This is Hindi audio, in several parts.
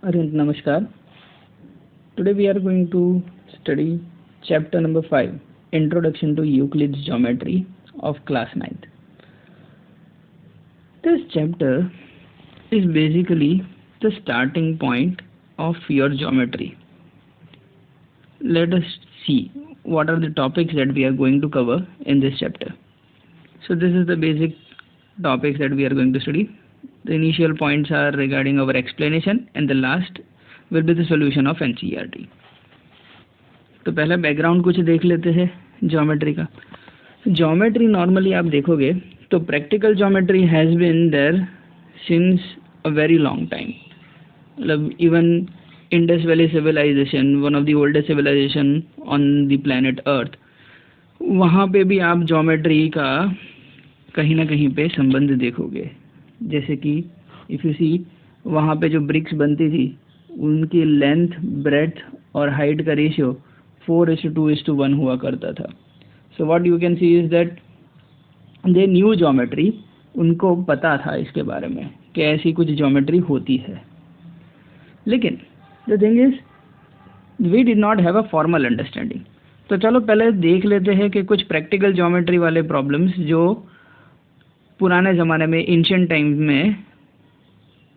Arvind, Namaskar. Today we are going to study chapter number 5, Introduction to Euclid's Geometry of class 9th. This chapter is basically the starting point of your geometry. Let us see what are the topics that we are going to cover in this chapter. So this is the basic topics that we are going to study. The initial points are regarding our explanation and the last will be the solution of NCERT. तो पहला बैकग्राउंड कुछ देख लेते हैं ज्योमेट्री का. ज्योमेट्री नॉर्मली आप देखोगे तो practical geometry has been there since a very long time. मतलब even Indus valley civilisation, one of the oldest civilisation on the planet earth, वहाँ पे भी आप ज्योमेट्री का कहीं ना कहीं पे संबंध देखोगे. जैसे कि इफ़ यू सी, वहाँ पे जो ब्रिक्स बनती थी उनकी लेंथ, ब्रेड्थ और हाइट का रेशियो 4:2:1 हुआ करता था. So what you can see is that they knew geometry. उनको पता था इसके बारे में कि ऐसी कुछ ज्योमेट्री होती है, लेकिन the thing is we did not have a formal understanding. तो चलो पहले देख लेते हैं कि कुछ प्रैक्टिकल ज्योमेट्री वाले प्रॉब्लम्स जो पुराने ज़माने में एंशिएंट टाइम्स में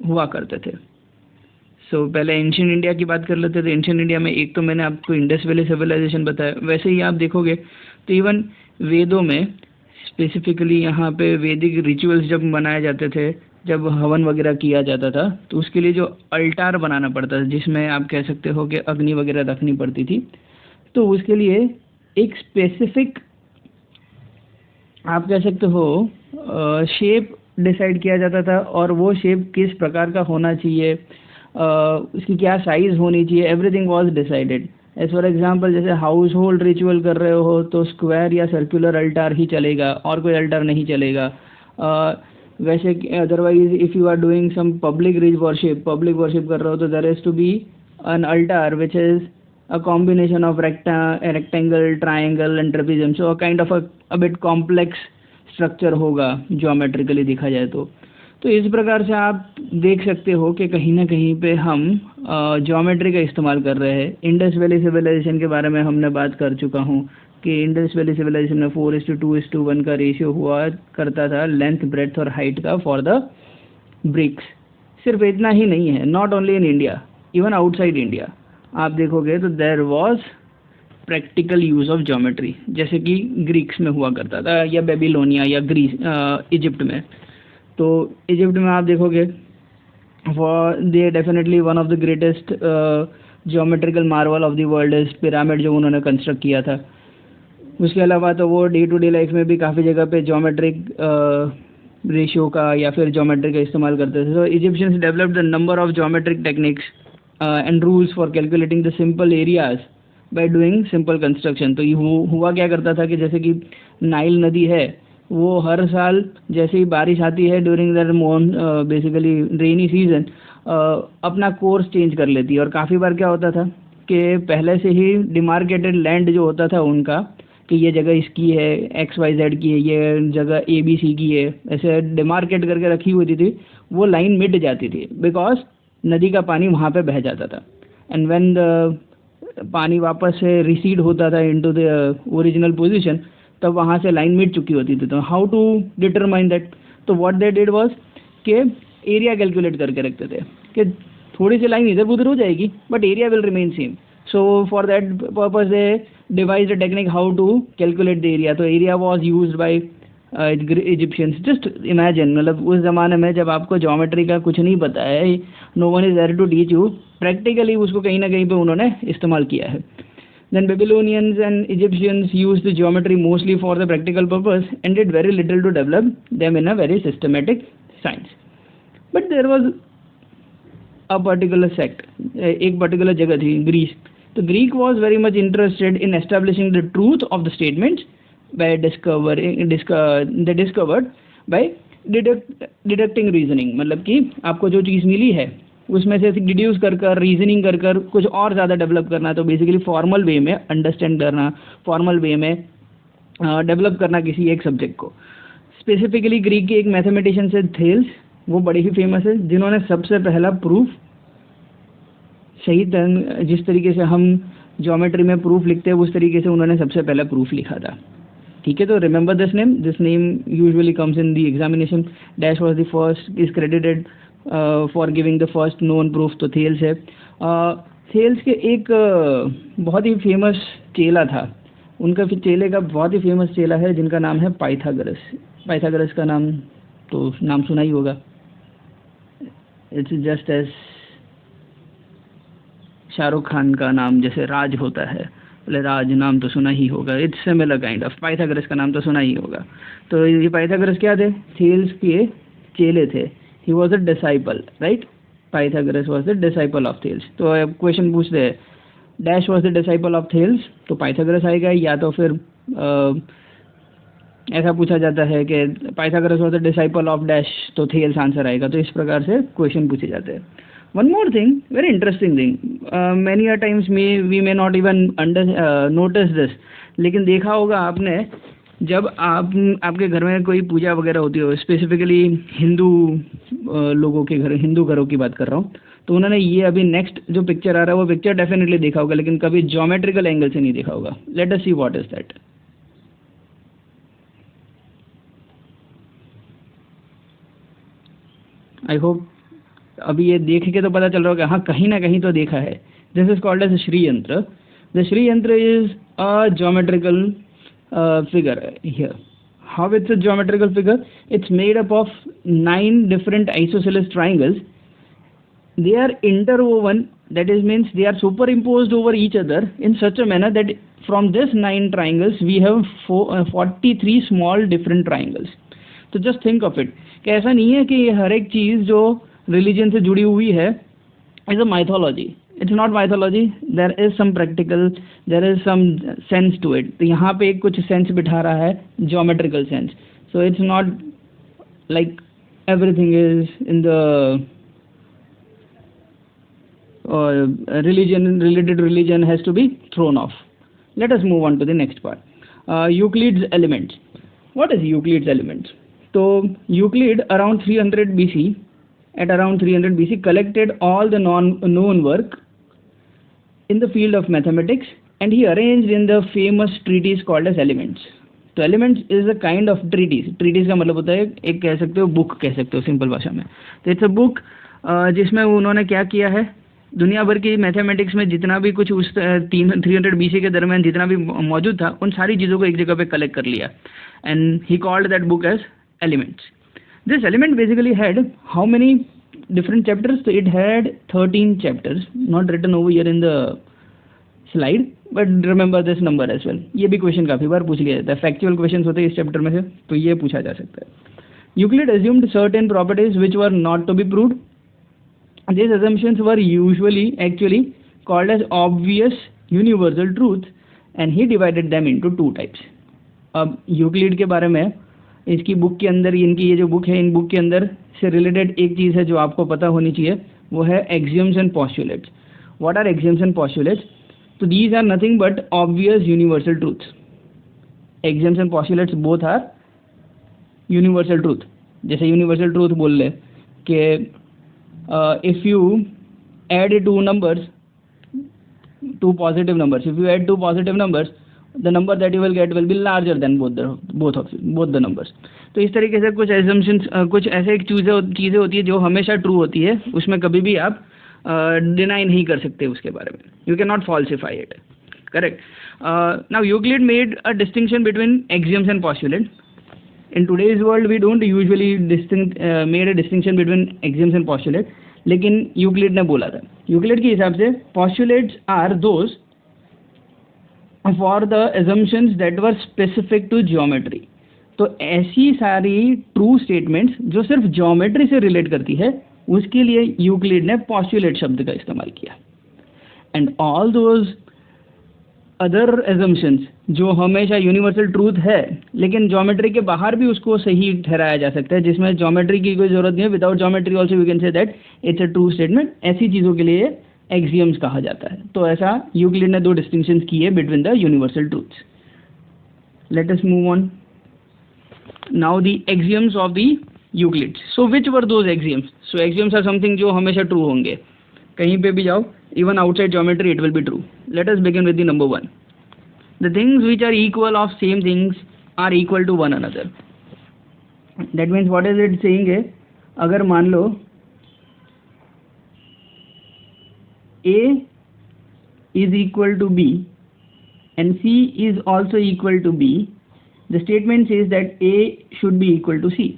हुआ करते थे. सो पहले एंशिएंट इंडिया की बात कर लेते थे. एंशिएंट इंडिया में एक तो मैंने आपको इंडस वैली सिविलाइजेशन बताया. वैसे ही आप देखोगे तो इवन वेदों में स्पेसिफिकली यहाँ पे वैदिक रिचुअल्स जब मनाए जाते थे, जब हवन वगैरह किया जाता था, तो उसके लिए जो अल्टार बनाना पड़ता था जिसमें आप कह सकते हो कि अग्नि वगैरह रखनी पड़ती थी, तो उसके लिए एक स्पेसिफिक आप कह सकते हो शेप डिसाइड किया जाता था. और वो शेप किस प्रकार का होना चाहिए, उसकी क्या साइज़ होनी चाहिए, everything was decided. As for example, जैसे हाउस होल्ड रिचुअल कर रहे हो तो स्क्वायर या सर्कुलर अल्टार ही चलेगा और कोई अल्टार नहीं चलेगा. वैसे otherwise if you are doing some public worship कर रहे हो तो there has to be an altar which is a combination of rectangle, triangle and trapezium. So a kind of a bit complex structure होगा ज्योमेट्रिकली देखा जाए तो. तो इस प्रकार से आप देख सकते हो कि कहीं ना कहीं पे हम ज्योमेट्री का इस्तेमाल कर रहे हैं. इंडस वैली सिविलाइजेशन के बारे में हमने बात कर चुका हूँ कि इंडस वैली सिविलाइजेशन में 4:2:1 का रेशियो हुआ करता था लेंथ, ब्रेड्थ और हाइट का फॉर द ब्रिक्स. सिर्फ इतना ही नहीं है, not only in India, even outside India आप देखोगे तो there was practical use of geometry. जैसे कि ग्रीक्स में हुआ करता था या बेबीलोनिया या ग्रीस, इजिप्ट में. तो इजिप्ट में आप देखोगे they definitely one of the greatest geometrical Marvel of the world is pyramid जो उन्होंने कंस्ट्रक्ट किया था. उसके अलावा तो वो डे टू डे लाइफ में भी काफ़ी जगह पे ज्योमेट्रिक रेशियो का या फिर ज्योमेट्री का इस्तेमाल करते थे. So Egyptians developed the number of geometric techniques and rules for calculating the simple areas by doing simple construction. तो ये हुआ क्या करता था कि जैसे कि नाइल नदी है, वो हर साल जैसे ही बारिश आती है during the basically rainy season अपना कोर्स चेंज कर लेती है. और काफ़ी बार क्या होता था कि पहले से ही डिमार्केटेड लैंड जो होता था उनका कि ये जगह इसकी है, XYZ की है, ये जगह ABC की है, ऐसे डिमार्केट करके रखी हुई थी. वो लाइन मिट जाती थी बिकॉज नदी का पानी वहाँ पे बह जाता था. एंड व्हेन द पानी वापस से रिसीड होता था इनटू द ओरिजिनल पोजीशन, तब वहाँ से लाइन मिट चुकी होती थी. तो हाउ टू डिटरमाइन दैट? तो व्हाट दे डिड वाज कि एरिया कैलकुलेट करके रखते थे कि थोड़ी सी लाइन इधर उधर हो जाएगी but area will remain same. So for that purpose they devised a technique how to calculate the area. तो area was used by Egyptians. Just imagine, मतलब उस ज़माने में जब आपको ज्योमेट्री का कुछ नहीं पता है, no one is there to teach you, practically उसको कहीं ना कहीं पे उन्होंने इस्तेमाल किया है. Then Babylonians and Egyptians used the geometry mostly for the practical purpose and did very little to develop them in a very systematic science. But there was a particular sect, एक पर्टिकुलर जगह थी ग्रीस. तो Greek was very much interested in establishing the truth of the statements by they discovered by deducting reasoning. मतलब कि आपको जो चीज़ मिली है उसमें से डिड्यूस कर रीजनिंग कर कुछ और ज़्यादा डेवलप करना. तो बेसिकली फॉर्मल वे में अंडरस्टैंड करना, फॉर्मल वे में डेवलप करना किसी एक सब्जेक्ट को. स्पेसिफिकली ग्रीक के एक मैथमेटिशियन से थेल्स, वो बड़े ही फेमस है, जिन्होंने सबसे पहला प्रूफ सही तरह जिस तरीके से हम ज्योमेट्री में प्रूफ लिखते हैं उस तरीके से उन्होंने सबसे पहला प्रूफ लिखा था। ठीक है, तो remember this name usually comes in the examination. Dash was the first is credited for giving the first known proof, तो थेल्स है। थेल्स के एक बहुत ही फेमस चेला था, उनका चेले का बहुत ही फेमस चेला है जिनका नाम है पाइथागोरस। पाइथागोरस का नाम तो नाम सुना ही होगा, it's just as Shahrukh Khan का नाम जैसे राज होता है, बोले राज नाम तो सुना ही होगा, it's similar kind of. Pythagoras का नाम तो सुना ही होगा। तो ये पाइथागोरस क्या थे? थेल्स के चेले थे। He was a disciple, right? Pythagoras was the disciple of Thales. तो अब क्वेश्चन पूछते हैं dash was the disciple of Thales, तो पाइथागोरस आएगा, या तो फिर ऐसा पूछा जाता है कि Pythagoras was the disciple of dash, तो थेल्स आंसर आएगा। तो इस प्रकार से क्वेश्चन पूछे जाते हैं। One more thing, very interesting thing. Many a times we may not even notice this. लेकिन देखा होगा आपने, जब आपके घर में कोई पूजा वगैरह होती हो, स्पेसिफिकली हिंदू लोगों के घर, हिंदू घरों की बात कर रहा हूँ, तो उन्होंने ये अभी नेक्स्ट जो पिक्चर आ रहा है वो पिक्चर डेफिनेटली देखा होगा, लेकिन कभी ज्योमेट्रिकल एंगल से नहीं देखा होगा। Late us see what is that. I hope अभी ये देख के तो पता चल रहा होगा, हाँ कहीं ना कहीं तो देखा है। This is called as Shri Yantra. The Shri Yantra is a geometrical figure here. How it's a geometrical figure? It's made up of 9 different isosceles triangles. They are interwoven, that is means they are superimposed over each other in such a manner that from this 9 triangles we have 43 small different triangles. तो just think of it कि ऐसा नहीं है कि हर एक चीज़ जो रिलीजन से जुड़ी हुई है is a mythology. It's not mythology. There is some practical, there is some sense to it. तो यहाँ पे कुछ सेंस बिठा रहा है, geometrical sense. So it's not like everything is in the related religion has to be thrown off. Let us move on to the next part. Euclid's elements. What is Euclid's elements? So Euclid around 300 BC, at around 300 BC, collected all the known work in the field of mathematics, and he arranged in the famous treatise called as Elements. तो Elements is a kind of treatise. Treatise का मतलब होता है एक कह सकते हो बुक कह सकते हो सिंपल भाषा में। तो इट्स अ बुक जिसमें उन्होंने क्या किया है, दुनिया भर की मैथमेटिक्स में जितना भी कुछ उस 300 BC के दरमियान जितना भी मौजूद था, उन सारी चीज़ों को एक जगह पे कलेक्ट कर लिया, and he called that book as elements. This element basically had how many different chapters? So it had 13 chapters, not written over here in the slide, but remember this number as well. ये भी क्वेश्चन काफ़ी बार पूछ लिया जाता है, फैक्चुअल क्वेश्चन होते हैं इस चैप्टर में से, तो ये पूछा जा सकता है. Euclid assumed certain properties which were not to be proved. These assumptions were usually actually called as obvious universal truths, and he divided them into 2 types. अब यूक्लिड के बारे में इसकी बुक के अंदर, इनकी ये जो बुक है, इन बुक के अंदर से रिलेटेड एक चीज़ है जो आपको पता होनी चाहिए, वो है axioms and postulates. What are axioms and postulates? तो these are nothing but obvious universal truths. Axioms and postulates both are universal truth. जैसे यूनिवर्सल ट्रूथ बोल ले कि if you add 2 numbers, 2 positive numbers, if you add 2 positive numbers, the number that you will get will be larger than both the numbers. तो इस तरीके से कुछ assumptions, कुछ ऐसे एक चीज़ें होती है जो हमेशा ट्रू होती है, उसमें कभी भी आप डिनाई नहीं कर सकते उसके बारे में. You can not falsify it. Correct. Now Euclid made a distinction between axioms and postulate. In today's world we don't usually made a distinction between axioms and postulates, लेकिन यूक्लिड ने बोला था. यूक्लिड के हिसाब से postulates are those for the assumptions that were specific to geometry. तो ऐसी सारी ट्रू स्टेटमेंट्स जो सिर्फ ज्योमेट्री से रिलेट करती है, उसके लिए यूक्लिड ने postulate शब्द का इस्तेमाल किया. And all those other assumptions जो हमेशा यूनिवर्सल ट्रूथ है लेकिन ज्योमेट्री के बाहर भी उसको सही ठहराया जा सकता है, जिसमें ज्योमेट्री की कोई ज़रूरत नहीं है, without geometry also we can say that it's a true statement, ऐसी चीज़ों के लिए एक्सियम्स कहा जाता है. तो ऐसा यूक्लिड ने 2 डिस्टिंक्शंस किए between the universal truths. Let us move on now the axioms of the Euclid. So which were those axioms? So axioms are something जो हमेशा ट्रू होंगे. कहीं पे भी जाओ, even outside geometry it will be true. Let us begin with the number 1. The things which are equal of same things are equal to one another. That means what is it saying है, अगर मान लो A is equal to B and C is also equal to B, the statement says that A should be equal to C.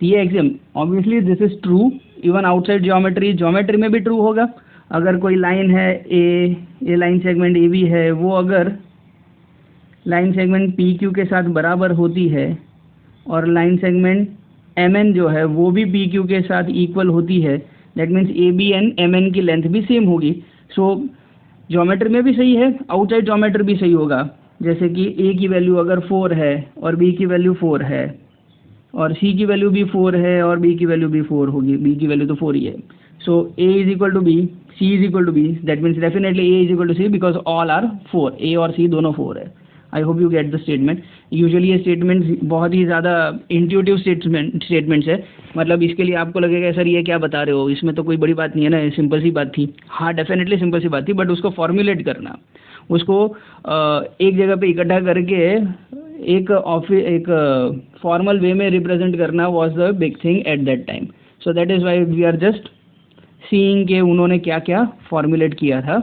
ये axiom, obviously this is true even outside geometry. Geometry में भी true होगा. अगर कोई लाइन है ये लाइन सेगमेंट ए बी है, वो अगर लाइन सेगमेंट पी क्यू के साथ बराबर होती है और लाइन सेगमेंट एम एन जो है वो भी पी क्यू के साथ इक्वल होती है, that means A B N M N की लेंथ भी सेम होगी. सो ज्योमेट्री में भी सही है, आउटसाइड ज्योमेट्री भी सही होगा. जैसे कि ए की वैल्यू अगर 4 है और बी की वैल्यू 4 है और सी की वैल्यू भी 4 है और बी की वैल्यू भी 4 होगी, बी की वैल्यू तो 4 ही है. So A is equal to B, C is equal to B, that means definitely A is equal to C because all are 4, A और C दोनों 4 है. I hope you get the statement. Usually ये statements बहुत ही ज़्यादा intuitive statements है, मतलब इसके लिए आपको लगेगा सर ये क्या बता रहे हो, इसमें तो कोई बड़ी बात नहीं है ना, सिंपल सी बात थी. हाँ डेफिनेटली सिंपल सी बात थी, बट उसको फॉर्मुलेट करना, उसको एक जगह पे इकट्ठा करके एक फॉर्मल वे में रिप्रेजेंट करना was the big thing at that time. So that is why we are just seeing के उन्होंने क्या क्या फॉर्मुलेट किया था,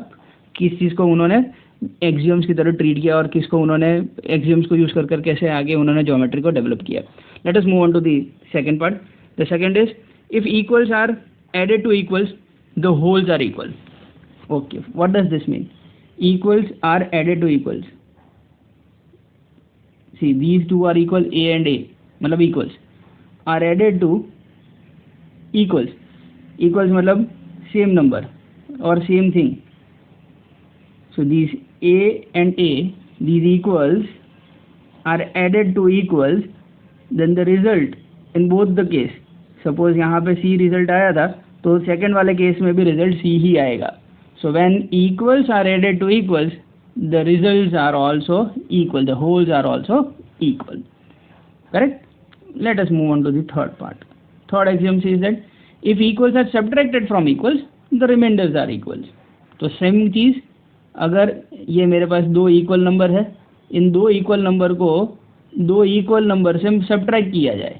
किस चीज़ को उन्होंने एक्सियम्स की तरह ट्रीट किया और किसको उन्होंने एक्सियम्स को यूज़ कर कर कैसे आगे उन्होंने ज्योमेट्री को डेवलप किया. Let us move on to the second part. The second is if equals are added to equals the wholes are equal. Okay, what does this mean? Equals are added to equals. See these two are equal, A and A मतलब equals are added to equals. Equals मतलब सेम नंबर और same thing. So these a and a, these equals are added to equals, then the result in both the case, suppose यहाँ पे c result आया था तो सेकेंड वाले केस में भी रिजल्ट c ही आएगा. so when equals are added to equals, the results are also equal, the wholes are also equal. Correct? Let us move on to the third part. Third axiom says that if equals are subtracted from equals, the remainders are equals. तो सेम चीज़, अगर ये मेरे पास दो इक्वल नंबर है, इन दो इक्वल नंबर को दो इक्वल नंबर से सब्ट्रैक्ट किया जाए,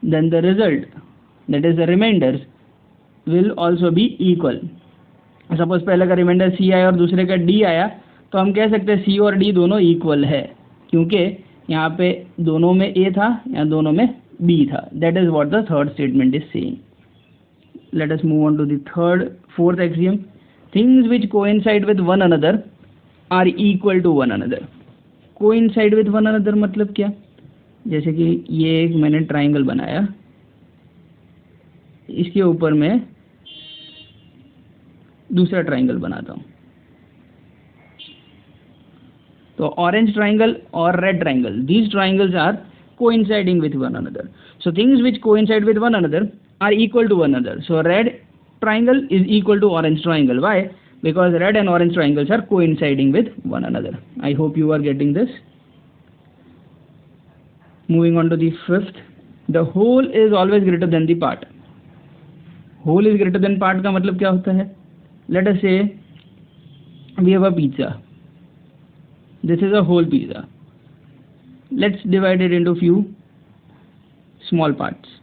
then the result that is the remainders will also be equal. Suppose पहले का रिमाइंडर सी आया और दूसरे का डी आया, तो हम कह सकते हैं सी और डी दोनों इक्वल है, क्योंकि यहाँ पे दोनों में ए था या दोनों में बी था. That is what the third statement is saying. Let us move on to the fourth axiom. Things which coincide with one another are equal to one another. Coincide with one another मतलब क्या? जैसे कि ये एक मैंने ट्राइंगल बनाया, इसके ऊपर मैं दूसरा ट्राइंगल बनाता हूँ. तो ऑरेंज ट्राइंगल और red triangle, these triangles are coinciding with one another. So things which coincide with one another are equal to one another. So red triangle is equal to orange triangle. Why? Because red and orange triangles are coinciding with one another. I hope you are getting this. Moving on to the fifth. The whole is always greater than the part. Whole is greater than part का मतलब क्या होता है? Let us say we have a pizza. This is a whole pizza. Let's divide it into few small parts.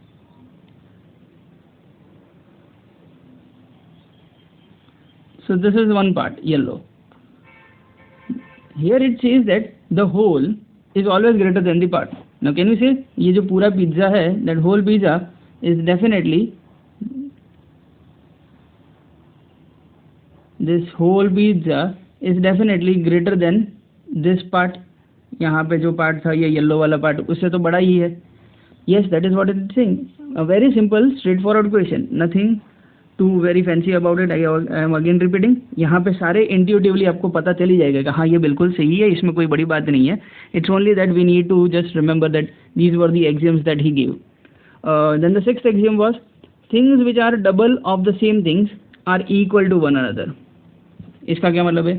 So this is one part, yellow. Here it says that the whole is always greater than the part. Now can we say ये जो पूरा पिज्जा है, that whole pizza is definitely, this whole pizza is definitely greater than this part. यहाँ पे जो पार्ट था ये येलो वाला पार्ट, उससे तो बड़ा ही है. Yes, that is what it is saying. A very simple, straightforward question. Nothing too very fancy about it. I am again repeating. यहाँ पे सारे intuitively आपको पता चल ही जाएगा कि हाँ ये बिल्कुल सही है, इसमें कोई बड़ी बात नहीं है. It's only that we need to just remember that these were the axioms that he gave. Then the sixth axiom was things which are double of the same things are equal to one another. इसका क्या मतलब है?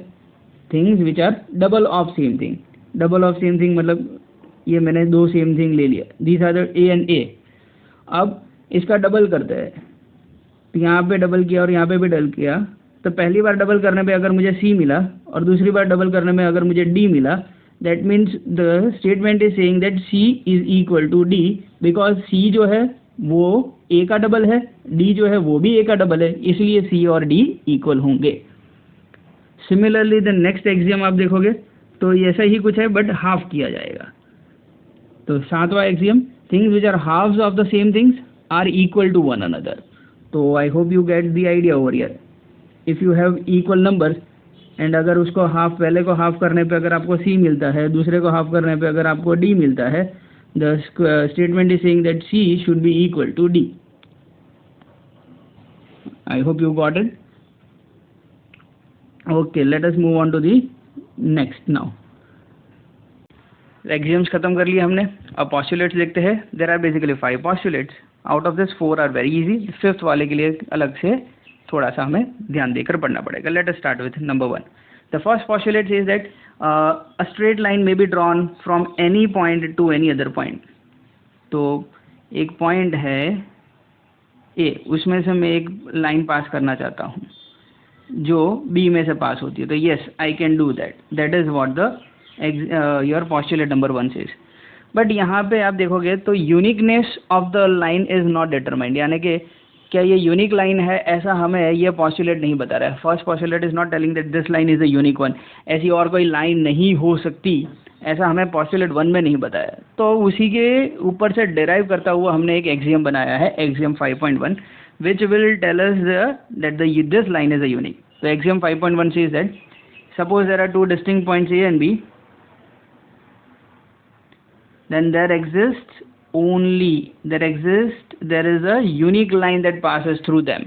Things which are double of same thing. Double of same thing मतलब ये मैंने दो सेम थिंग ले लिया. These are the A and A. अब इसका डबल करते हैं. तो यहाँ पे डबल किया और यहाँ पे भी डबल किया, तो पहली बार डबल करने पे अगर मुझे C मिला और दूसरी बार डबल करने में अगर मुझे D मिला, that means the statement is saying that C is equal to D, because C जो है वो A का डबल है, D जो है वो भी A का डबल है, इसलिए C और D इक्वल होंगे। सिमिलरली द नेक्स्ट एक्सियम आप देखोगे तो ऐसा ही कुछ है बट हाफ किया जाएगा। तो सातवां axiom, things which are halves of the same things are equal to one another. तो I hope you get the idea over here. If you have equal numbers and अगर उसको हाफ, पहले को हाफ करने पे अगर आपको C मिलता है, दूसरे को हाफ करने पे अगर आपको D मिलता है, the statement is saying that C should be equal to D। I hope you got it. Okay, let us move on to the next now. Axioms खत्म कर लिए हमने, अब पॉस्टुलेट्स देखते हैं। There are basically 5 postulates, out of this 4 are very easy, 5th वाले के लिए अलग से थोड़ा सा हमें ध्यान देकर पढ़ना पड़ेगा। Let us start with number 1। The first postulate is that a straight line may be drawn from any point two any other point. तो एक पॉइंट है A, उसमें से मैं एक लाइन पास करना चाहता हूँ जो B में से पास होती है, तो yes I can do that, that is what the your postulate number 1 says. But यहाँ पे आप देखोगे तो uniqueness of the line is not determined, यानी कि क्या ये यूनिक लाइन है ऐसा हमें ये पॉस्टुलेट नहीं बता रहा है। First postulate is not telling that this line is a unique one, ऐसी और कोई लाइन नहीं हो सकती, ऐसा हमें पॉस्टुलेट 1 में नहीं बताया। तो उसी के ऊपर से डिराइव करता हुआ हमने एक एक्सियम बनाया है, axiom 5.1, which will tell us that this line is a unique. तो axiom 5.1 says that suppose there are two distinct points A and B, then there is a unique line that passes through them.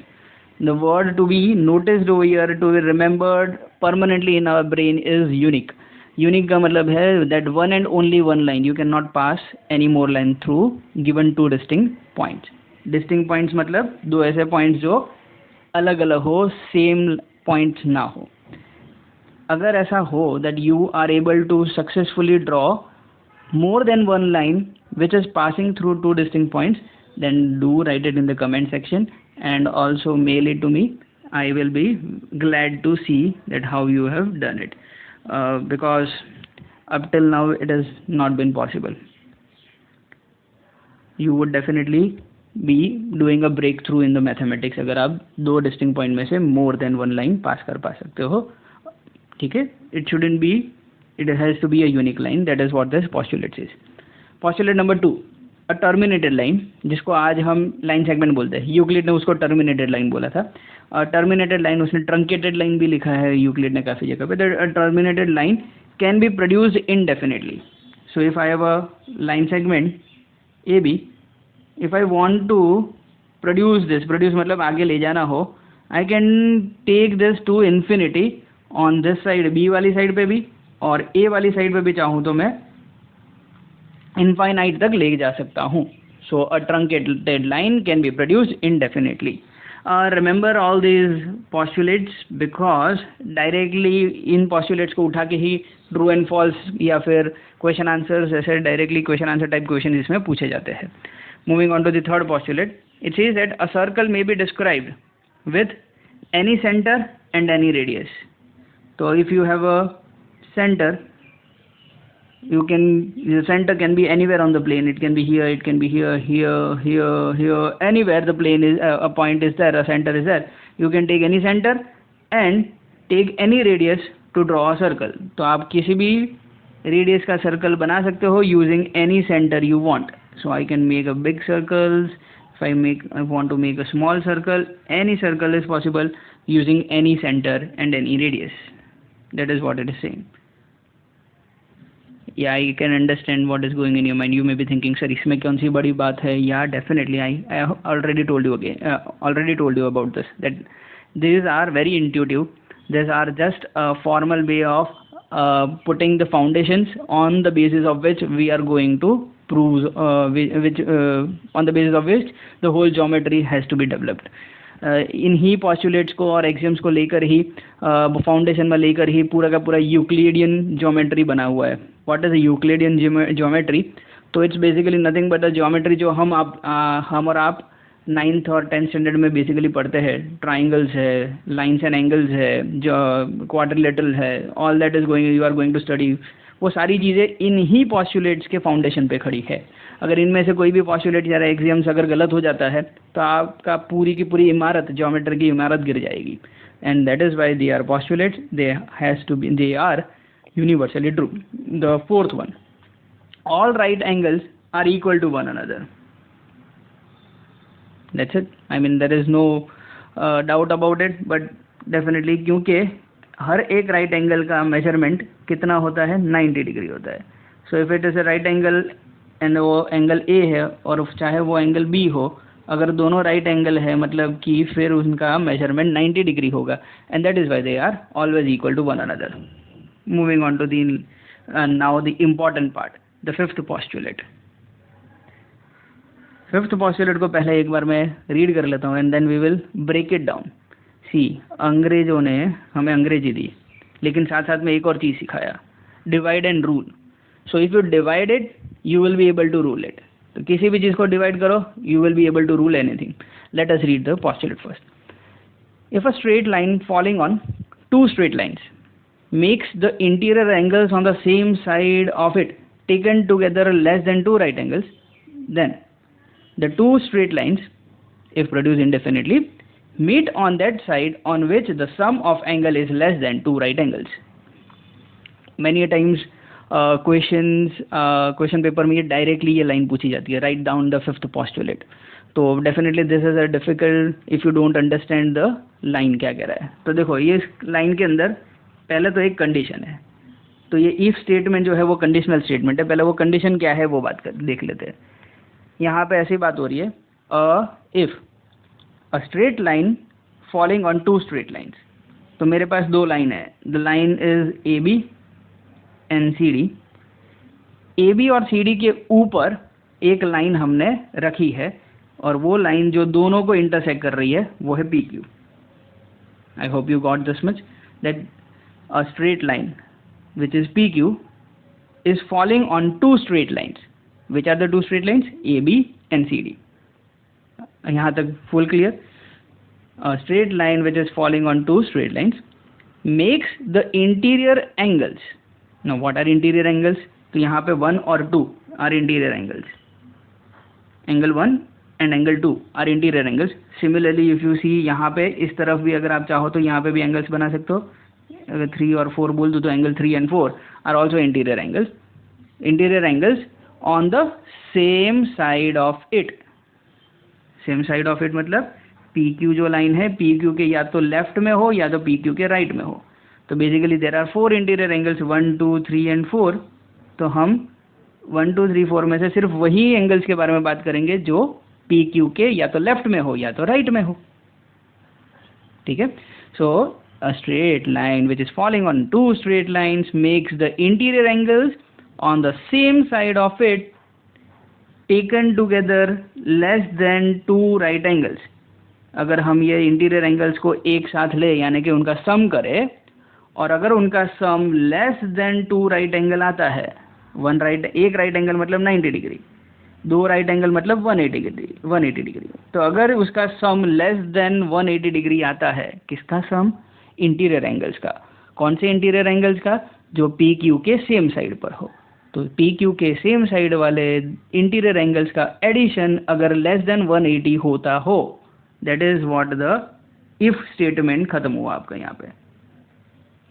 The word to be noticed over here, to be remembered permanently in our brain, is unique. Unique का मतलब है that one and only one line, you cannot pass any more line through given two distinct points. Distinct points मतलब दो ऐसे points जो अलग अलग हो, same points ना हो। अगर ऐसा हो that you are able to successfully draw more than one line which is passing through two distinct points, then do write it in the comment section and also mail it to me. I will be glad to see that how you have done it, because up till now it has not been possible. You would definitely be doing a breakthrough in the mathematics अगर आप दो distinct point में से more than one line pass कर पा सकते हो, ठीक है। It shouldn't be, it has to be a unique line, that is what this postulate says. Postulate number 2, a terminated line, जिसको आज हम लाइन सेगमेंट बोलते हैं। यूक्लिड ने उसको टर्मिनेटेड लाइन बोला था। टर्मिनेटेड लाइन, उसने ट्रंकेटेड लाइन भी लिखा है यूक्लिड ने काफ़ी जगह पे। The terminated line can be produced indefinitely. So if I have a line segment A B, if I want to produce this, produce मतलब आगे ले जाना हो, I can take this to infinity on this side, B वाली साइड पे भी और ए वाली साइड पे भी चाहूँ तो मैं इनफाइनाइट तक ले जा सकता हूँ। So a truncated line can be produced indefinitely. Remember all these postulates because directly इन पॉस्टुलेट्स को उठा के ही ट्रू एंड फॉल्स या फिर क्वेश्चन आंसर्स, ऐसे directly question answer type question इसमें पूछे जाते हैं। Moving on to the third postulate, it says that a circle may be described with any centre and any radius. तो if you have a center, the center can be anywhere on the plane, it can be here, it can be here, anywhere the plane is, a point is there, a center is there, you can take any center and take any radius to draw a circle। तो आप किसी भी radius का circle बना सकते हो using any center you want। So I can make a big circles, if I want to make a small circle, any circle is possible using any center and any radius। That is what it is saying। Yeah, I can understand what is going in your mind. You may be thinking, sir, इसमें कौन सी बड़ी बात है? Yeah, definitely. I already told you about this. That these are very intuitive. These are just a formal way of putting the foundations on the basis of which we are going to prove, on the basis of which the whole geometry has to be developed. इन्हीं पॉस्टुलेट्स को और एक्सियम्स को लेकर ही फाउंडेशन में लेकर ही पूरा का पूरा यूक्लिडियन ज्योमेट्री बना हुआ है। What is Euclidean geometry? तो it's basically nothing but a geometry जो हम और आप नाइन्थ और 10th स्टैंडर्ड में बेसिकली पढ़ते हैं, ट्राइंगल्स है, लाइन्स एंड एंगल्स है, जो क्वाड्रिलेटरल है, all that is going, you are going to study. वो सारी चीज़ें इन्हीं पॉस्टुलेट्स के फाउंडेशन पे खड़ी है। अगर इनमें से कोई भी पॉस्टुलेट या एक्सियम्स अगर गलत हो जाता है तो आपका पूरी की पूरी इमारत, ज्योमेट्री की इमारत गिर जाएगी। And that is why they are postulates, they has to be, they are universally true. The fourth one, all right angles are equal to one another. That's it. I mean there is no doubt about it, but definitely क्योंकि हर एक राइट एंगल का मेजरमेंट कितना होता है, 90 डिग्री होता है। So if it is a right angle and वो एंगल ए है और चाहे वो एंगल बी हो, अगर दोनों राइट एंगल है मतलब कि फिर उनका मेजरमेंट 90 डिग्री होगा, and that is why they are always equal to one another. Moving on to the now the important part, the fifth postulate. Fifth postulate को पहले एक बार मैं रीड कर लेता हूँ and then we will break it down. See, अंग्रेजों ने हमें अंग्रेजी दी, लेकिन साथ साथ में एक और चीज़ सिखाया, divide and rule. So if you divide it you will be able to rule it. तो किसी भी चीज़ को डिवाइड करो, you will be able to rule anything. Let us read the postulate first. If a straight line falling on two straight lines makes the interior angles on the same side of it taken together less than two right angles, then the two straight lines, if produced indefinitely, meet on that side on which the sum of angle is less than two right angles. Many times question paper में ये डायरेक्टली ये लाइन पूछी जाती है, write down the fifth postulate। तो definitely this is a difficult if you don't understand the line क्या कह रहा है। तो देखो ये लाइन के अंदर पहले तो एक कंडीशन है, तो ये इफ स्टेटमेंट जो है वो कंडीशनल स्टेटमेंट है। पहले वो कंडीशन क्या है वो बात देख लेते हैं। यहाँ पे ऐसी बात हो रही है, if a straight line falling on two straight lines. तो मेरे पास दो लाइन है, the line is A B and C D. A B और सी डी के ऊपर एक लाइन हमने रखी है और वो लाइन जो दोनों को इंटरसेक्ट कर रही है वो है P Q. I hope you got this much, that a straight line which is PQ is falling on two straight lines. Which are the two straight lines? AB and CD. यहाँ तक full clear? A straight line which is falling on two straight lines makes the interior angles. Now what are interior angles? तो यहाँ पे 1 और 2 are interior angles. Angle 1 and angle 2 are interior angles. Similarly if you see यहाँ पे इस तरफ भी अगर आप चाहो तो यहाँ पे भी angles बना सकते हो। अगर 3 और 4 बोल दो तो angle 3 and 4 are also interior angles. Interior angles on the same side of it. Same side of it मतलब पी क्यू जो लाइन है, पी क्यू के या तो लेफ्ट में हो या तो पी क्यू के राइट में हो। तो basically there are 4 interior angles, 1 2 3 and 4। तो हम 1 2 3 4 में से सिर्फ वही एंगल्स के बारे में बात करेंगे जो पी क्यू के या तो लेफ्ट में हो या तो राइट में हो। ठीक है, सो a straight line which is falling on two straight lines makes the interior angles on the same side of it taken together less than two right angles. अगर हम ये इंटीरियर एंगल्स को एक साथ ले यानी कि उनका सम करें, और अगर उनका sum less than two right angle आता है, एक राइट एंगल मतलब 90 डिग्री, दो राइट एंगल मतलब 180 डिग्री। तो अगर उसका सम लेस देन 180 डिग्री आता है, किसका सम? इंटीरियर एंगल्स का। कौन से इंटीरियर एंगल्स का? जो पी क्यू के सेम साइड पर हो। तो पी क्यू के सेम साइड वाले इंटीरियर एंगल्स का एडिशन अगर लेस देन 180 होता हो, that is what the if statement खत्म हुआ आपका। यहाँ पे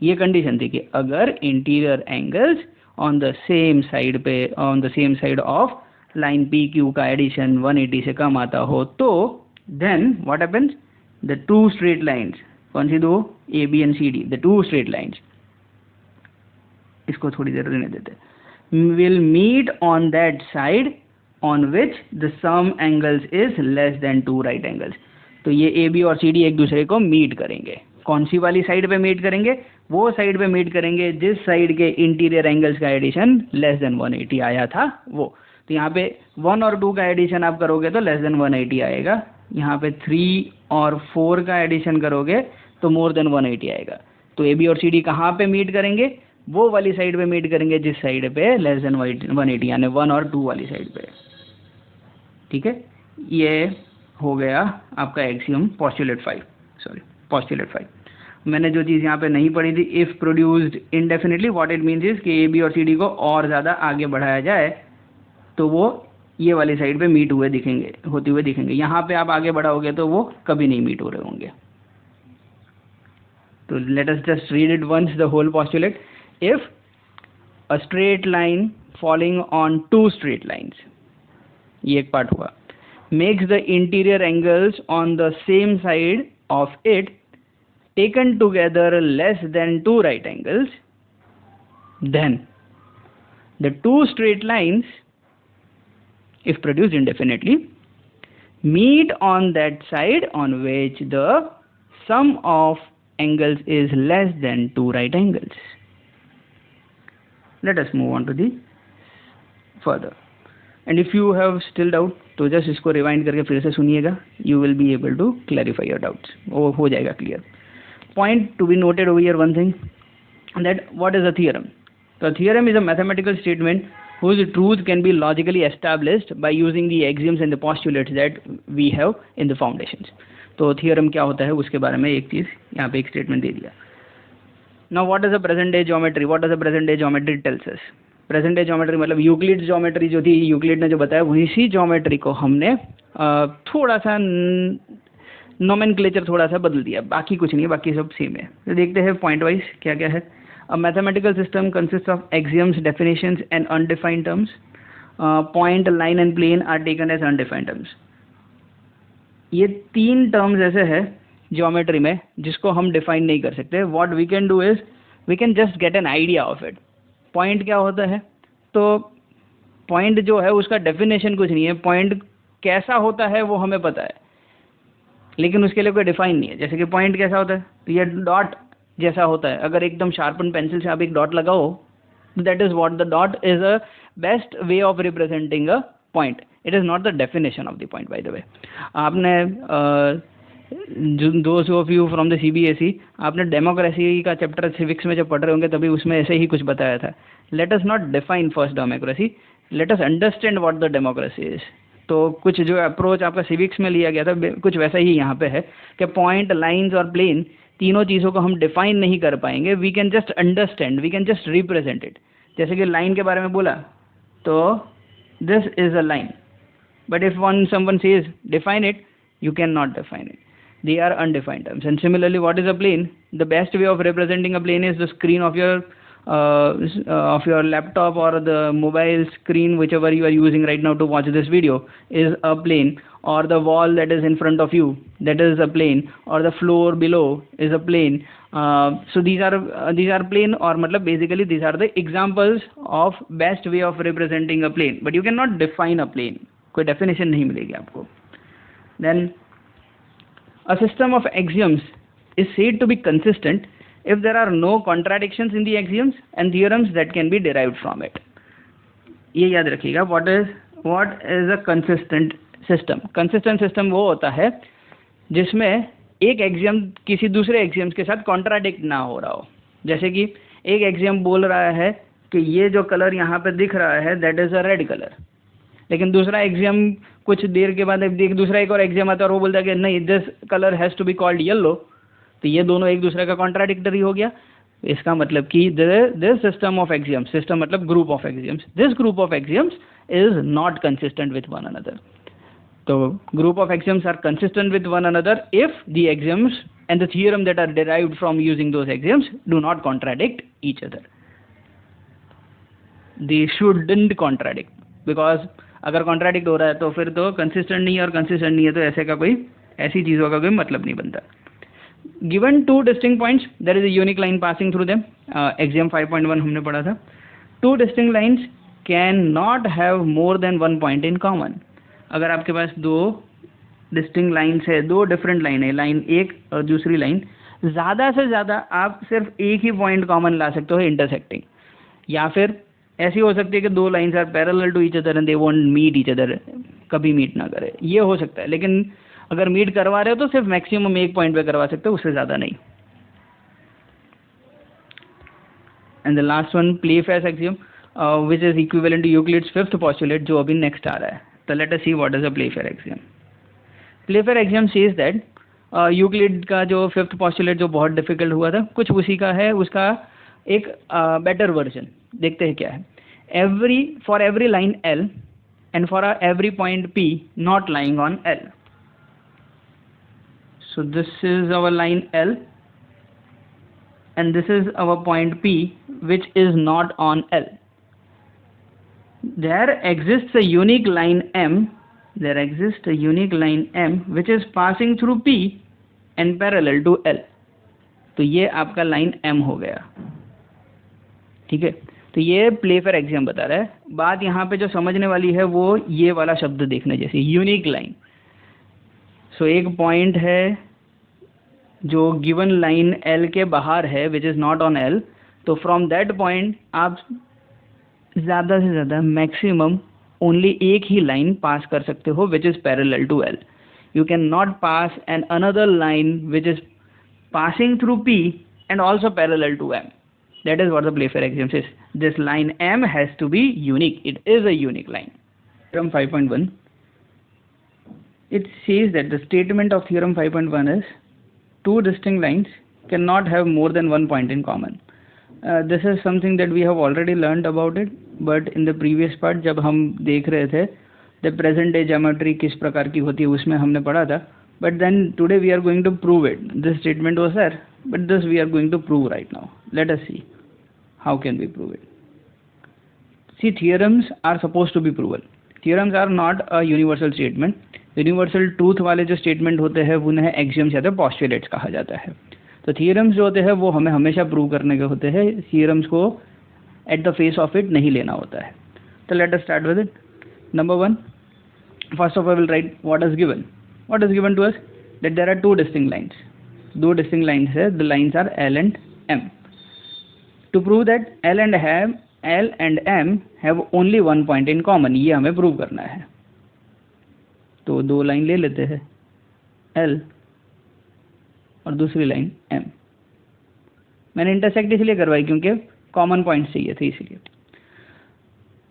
ये कंडीशन थी कि अगर interior angles on the same side of line P Q का एडिशन 180 से कम आता हो, तो then what happens, the two straight lines, कौन सी दो? A B and C D, the two straight lines, इसको थोड़ी देर रहने देते, will meet on that side on which the sum angles is less than two right angles. तो ये ए बी और सी डी एक दूसरे को मीट करेंगे। कौन सी वाली साइड पे मीट करेंगे? वो साइड पे मीट करेंगे जिस साइड के इंटीरियर एंगल्स का एडिशन लेस देन 180 आया था वो। तो यहाँ पे 1 और 2 का एडिशन आप करोगे तो लेस देन 180 आएगा। यहाँ पे 3 और 4 का एडिशन करोगे तो मोर देन 180 आएगा। तो ए बी और सी डी कहाँ पे मीट करेंगे? वो वाली साइड पे मीट करेंगे जिस साइड पे लेस देन 180 यानी 1 और 2 वाली साइड पे। ठीक है, ये हो गया आपका एक्सियम पोस्टुलेट 5। मैंने जो चीज़ यहाँ पे नहीं पढ़ी थी, if produced इंडेफिनिटली, what it means is कि ए बी और सी डी को और ज़्यादा आगे बढ़ाया जाए तो वो ये वाली साइड पे मीट होते हुए दिखेंगे। यहाँ पे आप आगे बढ़ाओगे तो वो कभी नहीं मीट हो रहे होंगे। तो let us just read it once, the whole postulate. If a straight line falling on two straight lines, ये एक पार्ट हुआ, makes the interior angles on the same side of it taken together less than two right angles, then the two straight lines, if produced indefinitely, meet on that side on which the sum of angles is less than two right angles. Let us move on to the further. And if you have still doubt तो जस्ट इसको रिवाइंड करके फिर से सुनिएगा, you will be able to clarify your doubts, वो हो जाएगा clear. Point to be noted over here one thing, that what is a theorem. तो theorem is a mathematical statement whose truth can be logically established by using the axioms and the postulates that we have in the foundations. तो थियरम क्या होता है उसके बारे में एक चीज़ यहाँ पे एक स्टेटमेंट दे दिया। Now what is the present day geometry? What does the present day geometry tells us? Present day geometry मतलब यूक्लिड ज्योमेट्री जो थी, यूक्लिड ने जो बताया वही ज्योमेट्री को हमने थोड़ा सा नोमेनक्लेचर थोड़ा सा बदल दिया, बाकी कुछ नहीं है, बाकी सब सेम है। तो देखते हैं पॉइंट वाइज क्या क्या है। A mathematical system consist of axioms, definitions and undefined terms. Point, line and plane are taken as undefined terms. ये तीन टर्म्स ऐसे है ज्योमेट्री में जिसको हम डिफाइन नहीं कर सकते। What we can do is we can just get an idea of it. Point क्या होता है, तो पॉइंट जो है उसका डेफिनेशन कुछ नहीं है, पॉइंट कैसा होता है वो हमें पता है लेकिन उसके लिए कोई डिफाइन नहीं है। जैसे कि पॉइंट कैसा होता है, तो ये डॉट जैसा होता है, अगर एकदम शार्पन पेंसिल से आप एक डॉट लगाओ, that is what the dot is a best way of representing a point, it is not the definition of the point. By the way, आपने those of you from the CBSE, आपने डेमोक्रेसी का चैप्टर सिविक्स में जब पढ़ रहे होंगे तभी उसमें ऐसे ही कुछ बताया था। Let us not define first democracy, let us understand what the democracy is. तो कुछ जो अप्रोच आपका सिविक्स में लिया गया था कुछ वैसा ही यहाँ पे है कि पॉइंट, लाइंस और प्लेन तीनों चीज़ों को हम डिफाइन नहीं कर पाएंगे, we can just understand, we can just represent it. जैसे कि लाइन के बारे में बोला तो this is a line, but if someone says define it, you cannot define it. They are undefined terms. And similarly, what is a plane? The best way of representing a plane is the screen of your laptop or the mobile screen, whichever you are using right now to watch this video, is a plane, or the wall that is in front of you, that is a plane, or the floor below is a plane. So these are plane, or matlab basically these are the examples of best way of representing a plane. But you cannot define a plane. कोई definition नहीं मिलेगी आपको. Then a system of axioms is said to be consistent if there are no contradictions in the axioms and theorems that can be derived from it. ये याद रखिएगा, what is a consistent system? Consistent system वो होता है जिसमें एक एक्सियम किसी दूसरे एक्सियम्स के साथ कॉन्ट्राडिक्ट ना हो रहा हो। जैसे कि एक एक्सियम बोल रहा है कि ये जो कलर यहाँ पे दिख रहा है that is a red colour, लेकिन दूसरा एक्सियम कुछ देर के बाद दूसरा एक और एक्सियम आता है और वो बोलता है कि नहीं, this colour has to be called yellow. तो ये दोनों एक दूसरे का कॉन्ट्राडिक्टरी हो गया। इसका मतलब कि this system of axioms, system मतलब group of axioms, this group of axioms is not consistent with one another. तो group of axioms are consistent with one another if the axioms and the theorem that are derived from using those axioms do not contradict each other. They shouldn't contradict, because अगर कॉन्ट्राडिक्ट हो रहा है तो फिर तो कंसिस्टेंट नहीं है, और कंसिस्टेंट नहीं है तो ऐसी चीज़ों का कोई मतलब नहीं बनता। Given two distinct points there is a unique line passing through them, axiom 5.1 हमने पढ़ा था। Two distinct lines can not have more than one point in common. अगर आपके पास दो डिस्टिंक्ट लाइन्स है, दो डिफरेंट लाइन है, लाइन एक और दूसरी लाइन, ज़्यादा से ज़्यादा आप सिर्फ एक ही पॉइंट कॉमन ला सकते हो इंटरसेक्टिंग, या फिर ऐसी हो सकती है कि दो lines are parallel to each other and they won't meet each other, कभी मीट ना करे, ये हो सकता है। लेकिन अगर मीट करवा रहे हो तो सिर्फ मैक्सिमम एक पॉइंट पे करवा सकते हो, उससे ज़्यादा नहीं। And the last one, Playfair axiom which is equivalent to Euclid's fifth postulate, जो अभी नेक्स्ट आ रहा है। तो let us see what is a Playfair axiom. Playfair axiom says that, Euclid का जो फिफ्थ पॉस्टुलेट जो बहुत डिफिकल्ट हुआ था, कुछ उसी का है, उसका एक बेटर वर्जन देखते हैं क्या है. For every line L and for every point P not lying on L. So this is our line L and this is our point P which is not on L. There exists a unique line M. There exists a unique line M which is passing through P and parallel to L. तो ये आपका लाइन M हो गया. ठीक है, तो ये प्लेफेयर एक्सियम बता रहा है. बात यहाँ पे जो समझने वाली है वो ये वाला शब्द देखने जैसे, यूनिक लाइन. सो एक पॉइंट है जो गिवन लाइन L के बाहर है which is not on L, तो फ्रॉम दैट पॉइंट आप ज़्यादा से ज़्यादा मैक्सिमम ओनली एक ही लाइन पास कर सकते हो which is parallel to L. You can not pass an another line which is passing through P and also parallel to M. That is what the Playfair axiom says. This line M has to be unique. It is a unique line. Theorem 5.1. It says that the statement of theorem 5.1 is two distinct lines cannot have more than one point in common. This is something that we have already learned about it, but in the previous part जब हम देख रहे थे the present day geometry किस प्रकार की होती है उसमें हमने पढ़ा था. But then today we are going to prove it. This statement was there, but this we are going to prove right now. Let us see how can we prove it. See, theorems are supposed to be proven. Theorems are not a universal statement. Universal truth वाले जो statement होते हैं उन्हें axioms या तो postulates कहा जाता है. तो theorems जो होते हैं वो हमें हमेशा prove करने के होते हैं. Theorems को at the face of it नहीं लेना होता है. So let us start with it. Number one, first of all, I will write what is given. What is given to us? That there are two distinct lines. दो distinct lines है. The lines are L and M. To prove that L and M have only one point in common, ये हमें prove करना है. तो दो लाइन ले लेते हैं, L और दूसरी लाइन M. मैंने इंटरसेक्ट इसलिए करवाई क्योंकि कॉमन पॉइंट चाहिए थे इसलिए.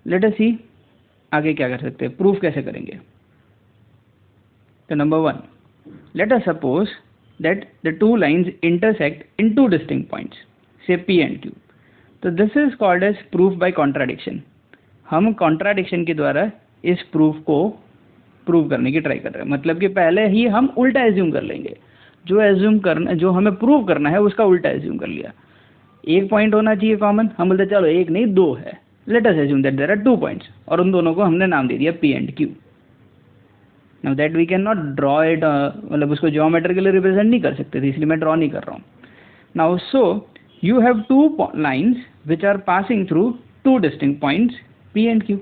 लेट अस सी आगे क्या कर सकते हैं, प्रूफ कैसे करेंगे. So number one, let us suppose that the two lines intersect in two distinct points, say P and Q. So this is called as proof by contradiction. हम contradiction के द्वारा इस proof को prove करने की ट्राई कर रहे हैं. मतलब कि पहले ही हम उल्टा assume कर लेंगे. जो हमें prove करना है उसका उल्टा assume कर लिया. एक पॉइंट होना चाहिए कॉमन, हम बोलते चलो एक नहीं दो है. Let us assume that there are two points और उन दोनों को हमने नाम दे दिया P and Q. Now that we cannot draw it, मतलब उसको geometrically represent नहीं कर सकते थे, इसलिए मैं draw नहीं कर रहा हूँ. Now so you have two lines which are passing through two distinct points P and Q.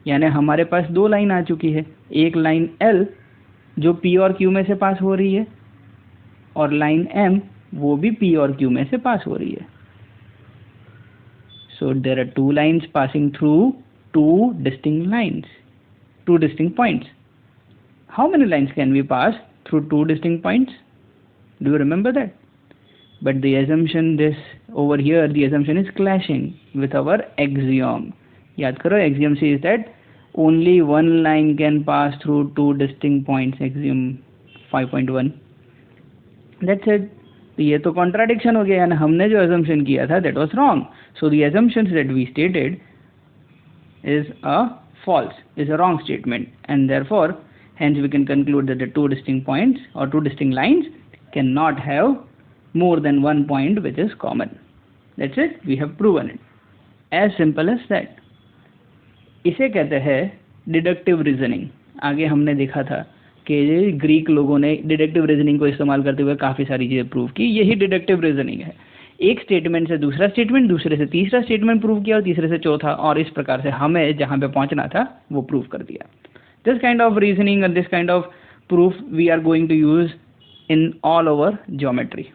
यानी हमारे पास दो लाइन आ चुकी है. एक लाइन L जो P और Q में से पास हो रही है और लाइन M वो भी P और Q में से पास हो रही है. So there are two lines passing through two distinct points. How many lines can we pass through two distinct points? Do you remember that? But the assumption over here, the assumption is clashing with our axiom. याद करो, axiom says that only one line can pass through two distinct points. Axiom 5.1. That's it. तो ये तो contradiction हो गया, यानी हमने जो assumption किया था that was wrong. So the assumptions that we stated is a wrong statement, and therefore hence we can conclude that the two distinct points or two distinct lines cannot have more than one point which is common. That's it. We have proven it. As simple as that. इसे कहते हैं डिडक्टिव रीजनिंग. आगे हमने देखा था कि ग्रीक लोगों ने डिडक्टिव रीजनिंग को इस्तेमाल करते हुए काफ़ी सारी चीज़ें प्रूव की. यही डिडक्टिव रीजनिंग है. एक स्टेटमेंट से दूसरा स्टेटमेंट, दूसरे से तीसरा स्टेटमेंट प्रूव किया और तीसरे से चौथा, और इस प्रकार से हमें जहाँ पे पहुँचना था वो प्रूव कर दिया. This kind of reasoning and this kind of proof we are going to use in all over geometry.